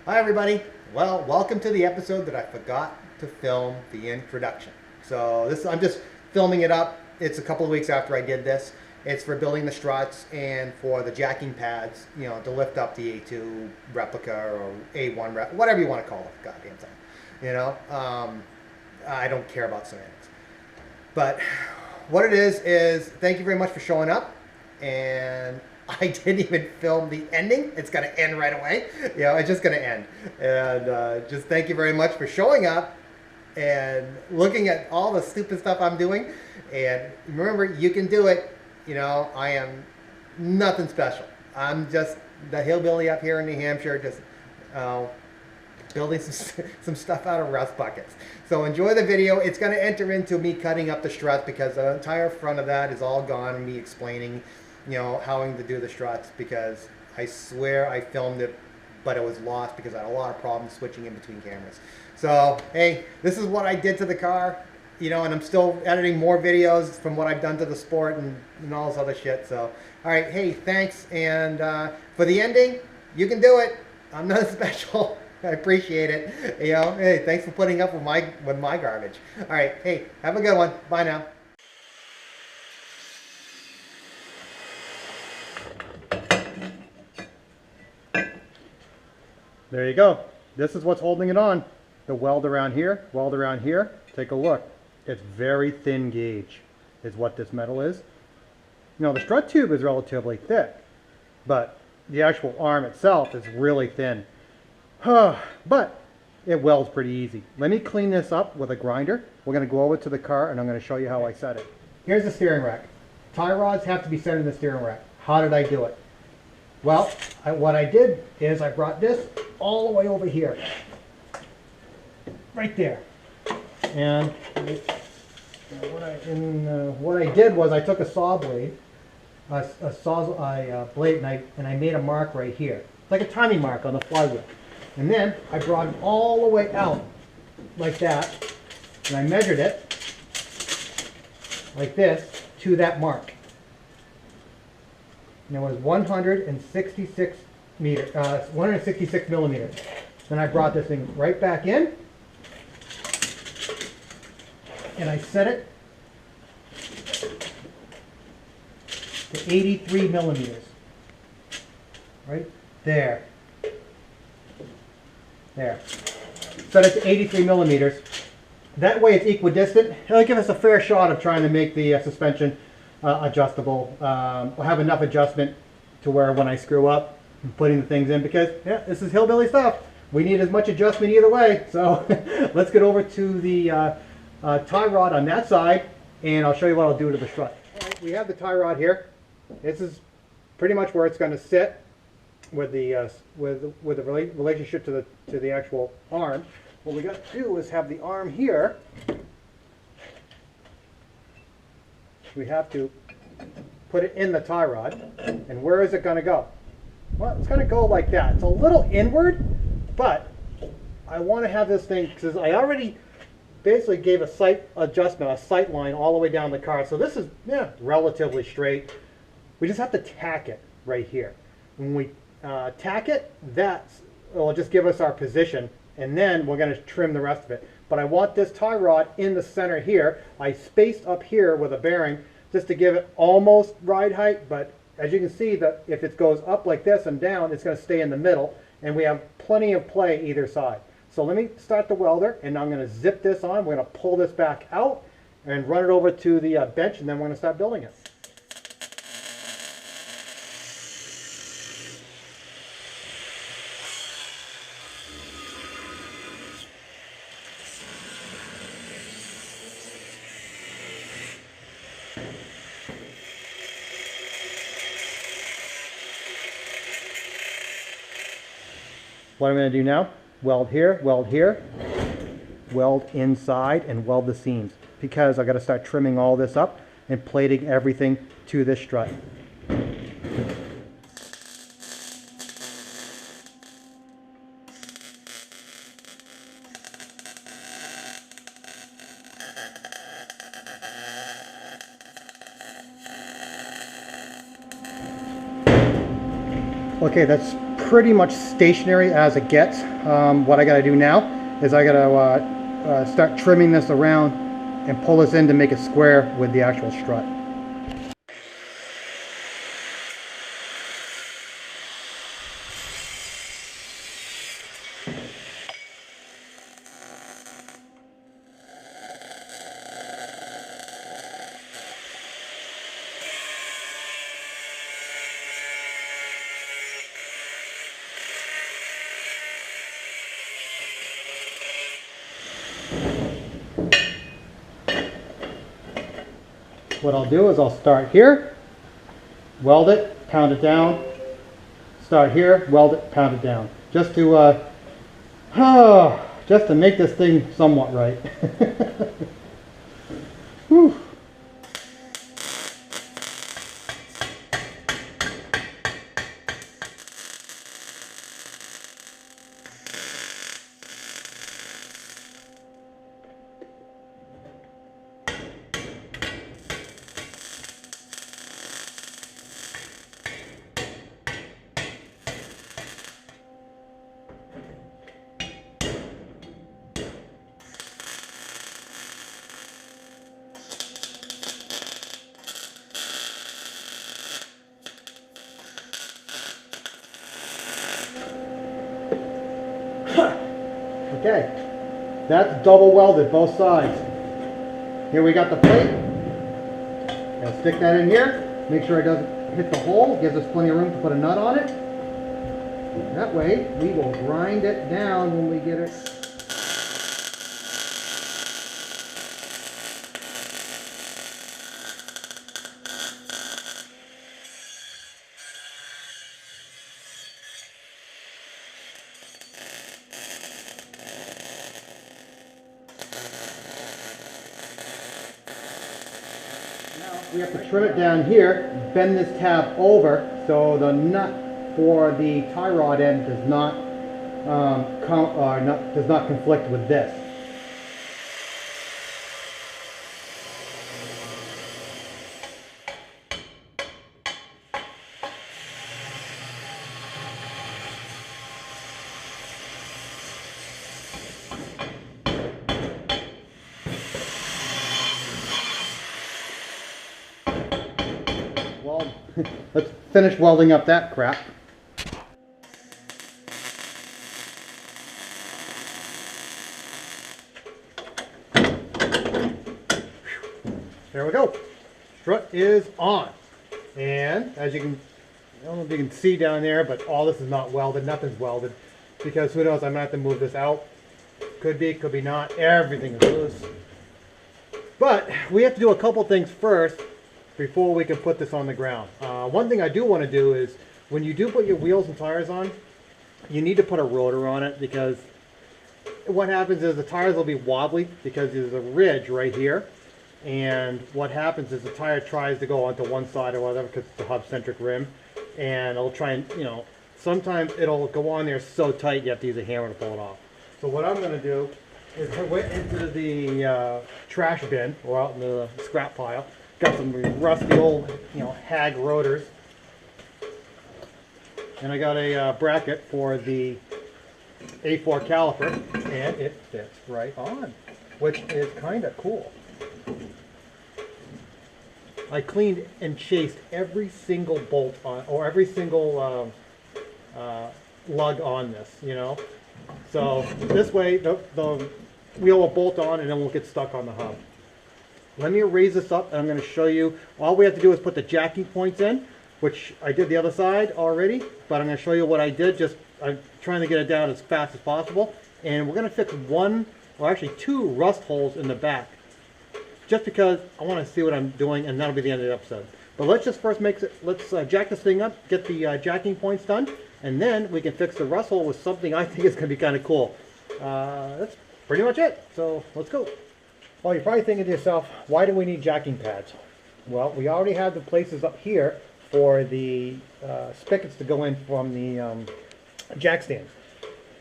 Hi everybody. Well, welcome to the episode that I forgot to film the introduction. So I'm just filming it up. It's a couple of weeks after I did this. It's for building the struts and for the jacking pads, to lift up the A2 replica or A1 whatever you want to call it. Goddamn thing. I don't care about semantics. But what it is thank you very much for showing up. And I didn't even film the ending. It's going to end right away. It's just going to end. And just thank you very much for showing up and looking at all the stupid stuff I'm doing. And remember, you can do it. I am nothing special. I'm just the hillbilly up here in New Hampshire, just building some stuff out of rust buckets. So enjoy the video. It's going to enter into me cutting up the struts because the entire front of that is all gone. Me explaining, how to do the struts, because I swear I filmed it, but it was lost because I had a lot of problems switching in between cameras. So hey, this is what I did to the car, and I'm still editing more videos from what I've done to the Sport and all this other shit. So all right, hey, thanks. And for the ending, you can do it. I'm not special. I appreciate it. Hey, thanks for putting up with my garbage. All right, hey, have a good one. Bye now. There you go. This is what's holding it on. The weld around here, weld around here. Take a look. It's very thin gauge is what this metal is. The strut tube is relatively thick, but the actual arm itself is really thin. But it welds pretty easy. Let me clean this up with a grinder. We're going to go over to the car and I'm going to show you how I set it. Here's the steering rack. Tie rods have to be set in the steering rack. How did I do it? Well, what I did is I brought this all the way over here. Right there. And what I did was I took a saw blade, blade, and I made a mark right here. It's like a timing mark on the flywheel. And then I brought it all the way out like that, and I measured it like this to that mark. And it was 166 millimeters. Then I brought this thing right back in, and I set it to 83 millimeters. Right there. There. Set it to 83 millimeters. That way it's equidistant. It'll give us a fair shot of trying to make the suspension adjustable. We'll have enough adjustment to where when I screw up, I'm putting the things in, because yeah, this is hillbilly stuff. We need as much adjustment either way. So let's get over to the tie rod on that side, and I'll show you what I'll do to the strut. All right, we have the tie rod here. This is pretty much where it's going to sit with the relationship to the actual arm. What we got to do is have the arm here. We have to put it in the tie rod. And where is it going to go? Well, it's going to go like that. It's a little inward, but I want to have this thing, because I already basically gave a sight adjustment, a sight line all the way down the car. So this is relatively straight. We just have to tack it right here. When we tack it, that will just give us our position, and then we're going to trim the rest of it. But I want this tie rod in the center here. I spaced up here with a bearing just to give it almost ride height, but as you can see, that if it goes up like this and down, it's going to stay in the middle, and we have plenty of play either side. So let me start the welder, and I'm going to zip this on. We're going to pull this back out and run it over to the bench, and then we're going to start building it. What I'm going to do now, weld here, weld inside, and weld the seams, because I've got to start trimming all this up and plating everything to this strut. Okay, that's pretty much stationary as it gets. What I got to do now is I got to start trimming this around and pull this in to make it square with the actual strut. What I'll do is I'll start here, weld it, pound it down, start here, weld it, pound it down, just to make this thing somewhat right. Whew. Okay, that's double welded both sides. Here we got the plate. I'll stick that in here. Make sure it doesn't hit the hole. Gives us plenty of room to put a nut on it. That way we will grind it down when we get it. We have to trim it down here, bend this tab over so the nut for the tie rod end does not conflict with this. Well, let's finish welding up that crap. There we go. Strut is on. And as you can, I don't know if you can see down there, but all this is not welded. Nothing's welded. Because who knows, I might have to move this out. Could be not. Everything is loose. But we have to do a couple things first before we can put this on the ground. One thing I do want to do is when you do put your wheels and tires on, you need to put a rotor on it, because what happens is the tires will be wobbly because there's a ridge right here, and what happens is the tire tries to go onto one side or whatever because it's a hub-centric rim, and it'll try and, you know, sometimes it'll go on there so tight you have to use a hammer to pull it off. So what I'm going to do is put it into the trash bin or out in the scrap pile. Got some rusty old, you know, hag rotors. And I got a bracket for the A4 caliper, and it fits right on, which is kind of cool. I cleaned and chased every single bolt on, or every single lug on this, you know. So this way the wheel will bolt on and then we'll get stuck on the hub. Let me raise this up and I'm going to show you. All we have to do is put the jacking points in, which I did the other side already, but I'm going to show you what I did. I'm trying to get it down as fast as possible. And we're going to fix one, or actually two rust holes in the back, just because I want to see what I'm doing, and that'll be the end of the episode. But let's just first let's jack this thing up, get the jacking points done, and then we can fix the rust hole with something I think is going to be kind of cool. That's pretty much it. So let's go. Well, you're probably thinking to yourself, why do we need jacking pads? Well, we already have the places up here for the spigots to go in from the jack stands.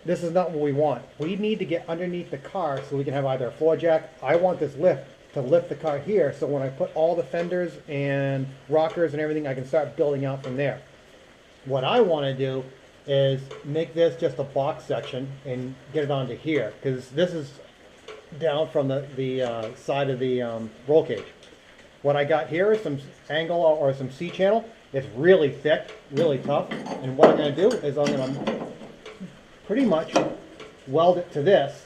This is not what we want. We need to get underneath the car so we can have either a floor jack. I want this lift to lift the car here, so when I put all the fenders and rockers and everything, I can start building out from there. What I want to do is make this just a box section and get it onto here, because this is down from the side of the roll cage. What I got here is some angle or some C-channel. It's really thick, really tough. And what I'm going to do is I'm going to pretty much weld it to this,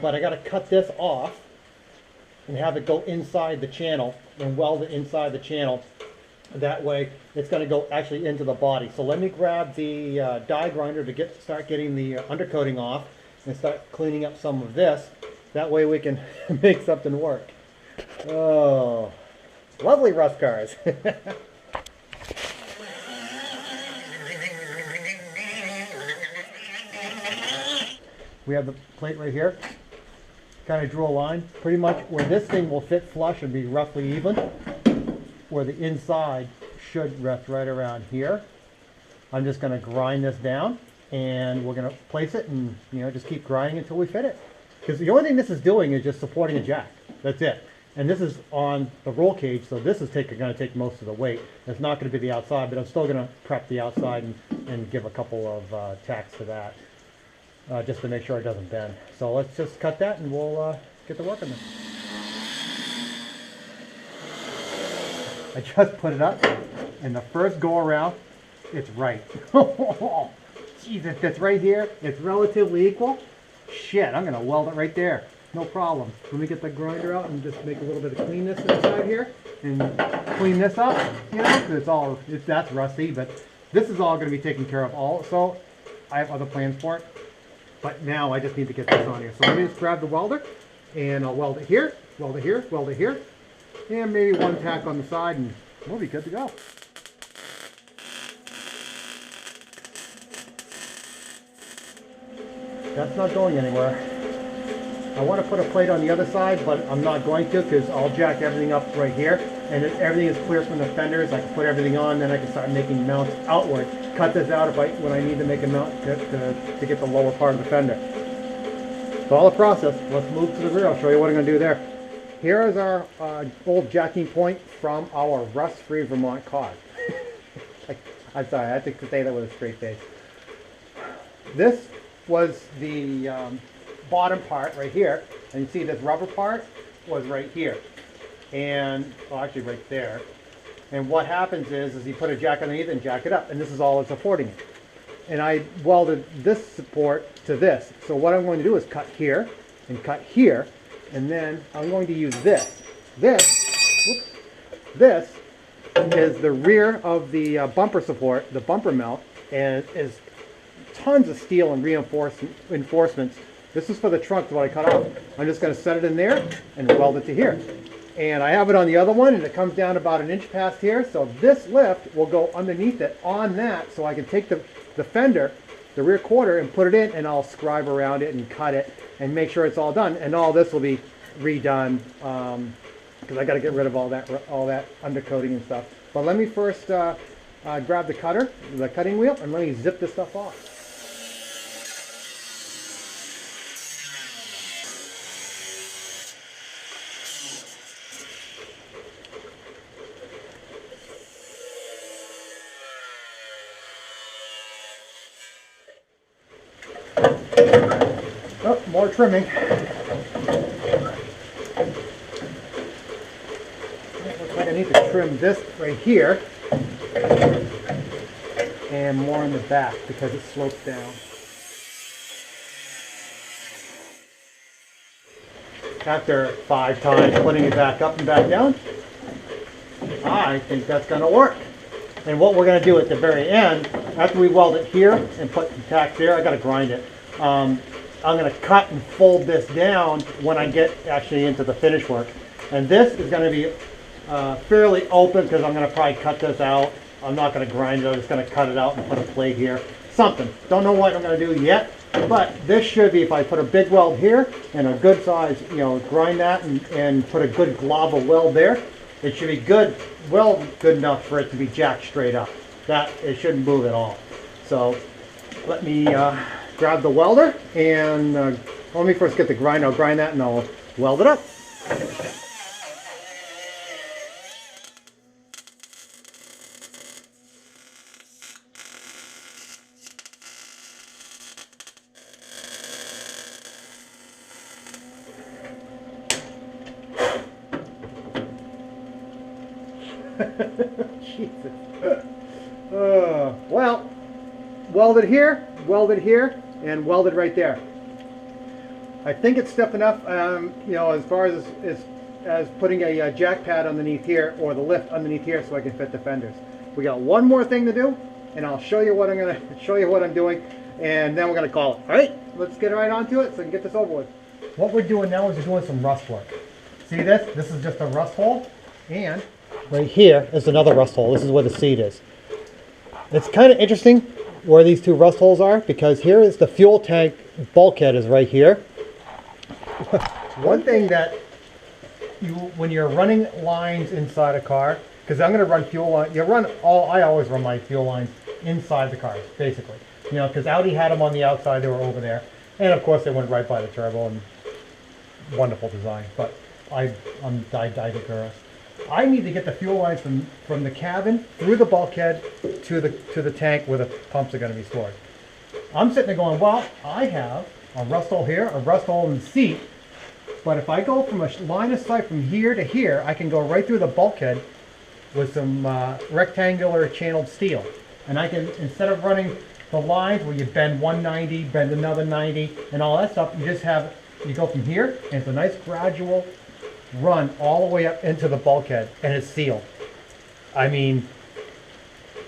but I got to cut this off and have it go inside the channel and weld it inside the channel. That way it's going to go actually into the body. So let me grab the die grinder to start getting the undercoating off and start cleaning up some of this. That way we can make something work. Oh, lovely rust cars. We have the plate right here. Kind of drew a line pretty much where this thing will fit flush and be roughly even, where the inside should rest right around here. I'm just going to grind this down and we're going to place it and just keep grinding until we fit it. Because the only thing this is doing is just supporting a jack. That's it. And this is on the roll cage, so this is going to take most of the weight. It's not going to be the outside, but I'm still going to prep the outside and give a couple of tacks to that. Just to make sure it doesn't bend. So let's just cut that and we'll get to work on this. I just put it up and the first go around, it's right. Jeez, it fits right here. It's relatively equal. Shit, I'm gonna weld it right there. No problem. Let me get the grinder out and just make a little bit of cleanness inside here and clean this up, because that's rusty, but this is all gonna be taken care of also. I have other plans for it. But now I just need to get this on here. So let me just grab the welder and I'll weld it here, weld it here, weld it here, and maybe one tack on the side and we'll be good to go. That's not going anywhere. I want to put a plate on the other side, but I'm not going to because I'll jack everything up right here. And if everything is clear from the fenders, I can put everything on, then I can start making mounts outward. Cut this out when I need to make a mount to get the lower part of the fender. So all the process. Let's move to the rear. I'll show you what I'm going to do there. Here is our old jacking point from our rust-free Vermont car. I'm sorry, I have to say that with a straight face. This was the bottom part right here, and you see this rubber part was right here, and well, actually right there. And what happens is you put a jack underneath and jack it up, and this is all it's supporting it. And I welded this support to this. So what I'm going to do is cut here and cut here, and then I'm going to use this. This is the rear of the bumper support, the bumper mount, and is tons of steel and reinforcements. This is for the trunk, what I cut off. I'm just going to set it in there and weld it to here. And I have it on the other one, and it comes down about an inch past here. So this lift will go underneath it on that, so I can take the fender, the rear quarter, and put it in, and I'll scribe around it and cut it and make sure it's all done. And all this will be redone because I got to get rid of all that undercoating and stuff. But let me first grab the cutter, the cutting wheel, and let me zip this stuff off. Oh, more trimming. Looks like I need to trim this right here and more in the back because it slopes down. After 5 times putting it back up and back down, I think that's going to work. And what we're going to do at the very end, after we weld it here and put the tacks there, I got to grind it. I'm going to cut and fold this down when I get actually into the finish work. And this is going to be fairly open because I'm going to probably cut this out. I'm not going to grind it. I'm just going to cut it out and put a plate here. Something. Don't know what I'm going to do yet. But this should be, if I put a big weld here and a good size, grind that and put a good glob of weld there, it should be good, well, good enough for it to be jacked straight up. That, it shouldn't move at all. So let me grab the welder and let me first get the grind. I'll grind that and I'll weld it up. Jesus. Well, welded here, and welded right there. I think it's stiff enough, you know, as far as putting a jack pad underneath here, or the lift underneath here, so I can fit the fenders. We got one more thing to do, and I'll show you what I'm doing, and then we're gonna call it. All right, let's get right onto it so we can get this over with. What we're doing now is we're doing some rust work. See this? This is just a rust hole, and right here is another rust hole. This is where the seat is. It's kind of interesting where these two rust holes are, because here is the fuel tank bulkhead is right here. One thing that when you're running lines inside a car, because I'm going to run fuel line, I always run my fuel lines inside the cars, basically. You know, because Audi had them on the outside, they were over there, and of course they went right by the turbo, and wonderful design. But I digress. I need to get the fuel lines from the cabin through the bulkhead to the tank where the pumps are going to be stored. I'm sitting there going, well, I have a rust hole here, a rust hole in the seat, but if I go from a line of sight from here to here, I can go right through the bulkhead with some rectangular channeled steel. And I can, instead of running the lines where you bend 190, bend another 90, and all that stuff, you go from here, and it's a nice gradual run all the way up into the bulkhead, and it's sealed. I mean,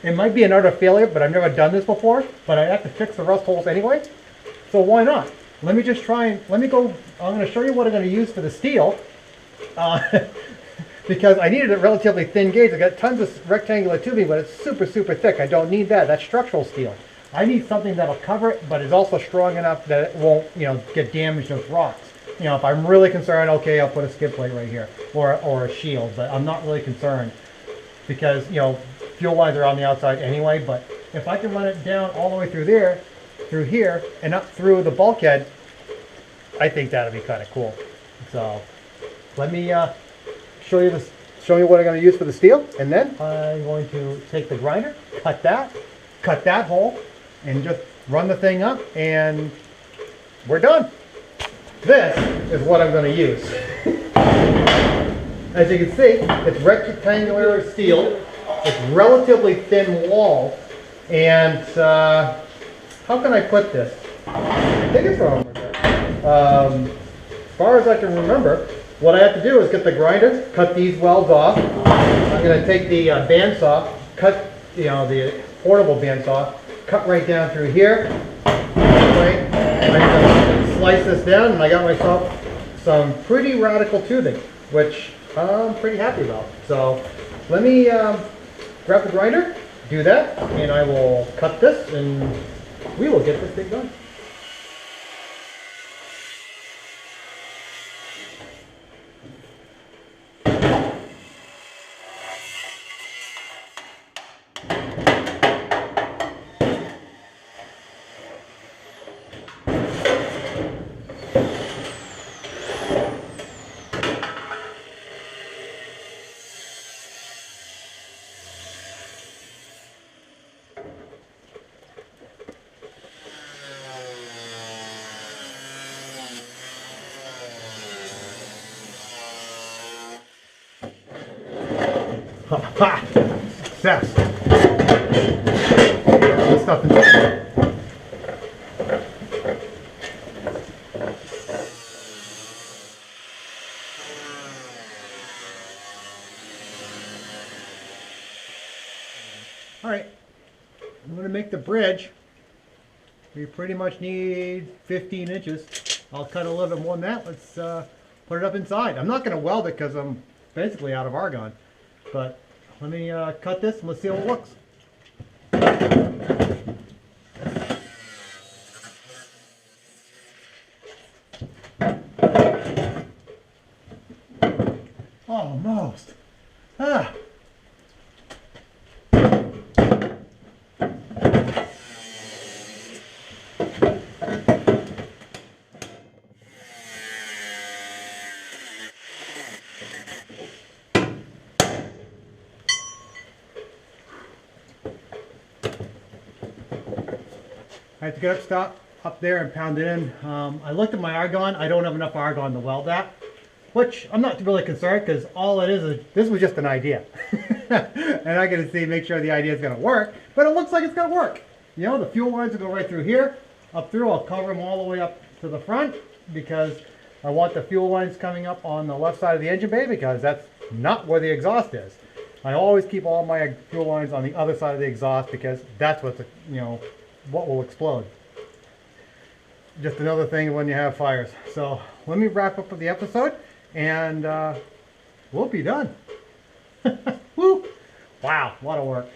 it might be an utter failure, but I've never done this before, but I have to fix the rust holes anyway, so why not? Let me just try and, I'm going to show you what I'm going to use for the steel, because I needed a relatively thin gauge. I got tons of rectangular tubing, but it's super, super thick. I don't need that. That's structural steel. I need something that'll cover it, but is also strong enough that it won't, you know, get damaged with rocks. You know, if I'm really concerned, okay, I'll put a skid plate right here, or a shield, but I'm not really concerned, because, you know, fuel lines are on the outside anyway. But if I can run it down all the way through there, through here, and up through the bulkhead, I think that'd be kind of cool. So let me show you what I'm going to use for the steel, and then I'm going to take the grinder, cut that hole, and just run the thing up, and we're done. This is what I'm going to use. As you can see, it's rectangular steel. It's relatively thin wall, and how can I put this? I think it's wrong with that. As far as I can remember, what I have to do is get the grinder, cut these welds off. I'm going to take the bandsaw, cut, you know, the portable bandsaw, cut right down through here. Right, I'm going to slice this down, and I got myself some pretty radical tubing, which I'm pretty happy about. So let me grab the grinder, do that, and I will cut this, and we will get this thing done. Ha! Success! This stuff in there. Alright, I'm going to make the bridge. We pretty much need 15 inches. I'll cut a little bit more than that. Let's put it up inside. I'm not going to weld it because I'm basically out of argon. But let me cut this and let's see how it looks. Almost. Ah. I have to get up there and pound it in. I looked at my argon. I don't have enough argon to weld that. which I'm not really concerned because all it is this was just an idea. And I got to see, make sure the idea is going to work, but it looks like it's going to work. You know, the fuel lines will go right through here, up through. I'll cover them all the way up to the front because I want the fuel lines coming up on the left side of the engine bay because that's not where the exhaust is. I always keep all my fuel lines on the other side of the exhaust because that's what's, you know, what will explode. Just another thing when you have fires. So let me wrap up with the episode and we'll be done. Woo! Wow, a lot of work.